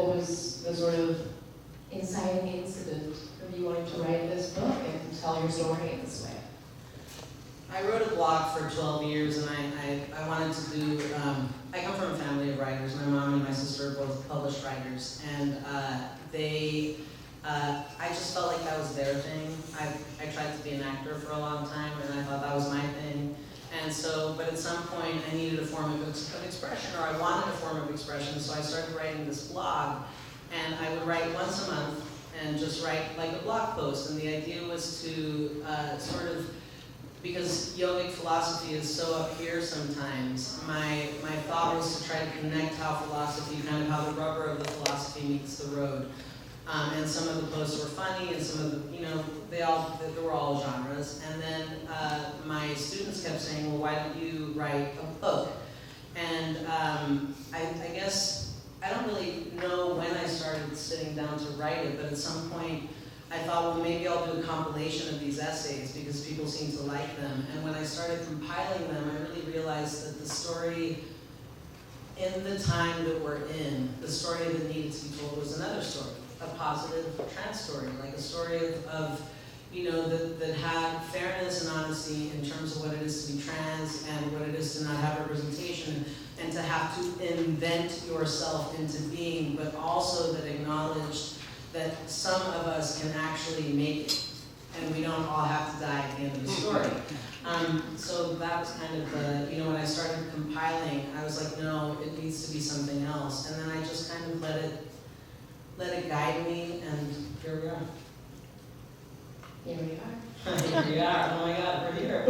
What was the sort of inciting incident of you wanting to write this book and tell your story in this way? I wrote a blog for 12 years, and I wanted to do, I come from a family of writers. My mom and my sister are both published writers, and I just felt like that was their thing. I tried to be an actor for a long time, and I thought that was my thing. And so, but at some point I needed a form of expression, or I wanted a form of expression, so I started writing this blog. And I would write once a month, and just write like a blog post. And the idea was to sort of, because yogic philosophy is so up here sometimes, my thought was to try to connect how philosophy, kind of how the rubber of the philosophy meets the road. And some of the posts were funny, and some of the, they were all genres. And then my students kept saying, well, why don't you write a book? And I guess, I don't really know when I started sitting down to write it, but at some point I thought, well, maybe I'll do a compilation of these essays because people seem to like them. And when I started compiling them, I really realized that the story in the time that we're in, the story that needed to be told was another story, a positive trans story, like a story of that had fairness and honesty in terms of what it is to be trans and what it is to not have representation and to have to invent yourself into being, but also that acknowledged that some of us can actually make it, and we don't all have to die at the end of the story. So that was kind of the, when I started compiling, I was like, no, it needs to be something else. And then I just kind of let it guide me, and here we are. Here we are. Here we are. Oh my God, we're here.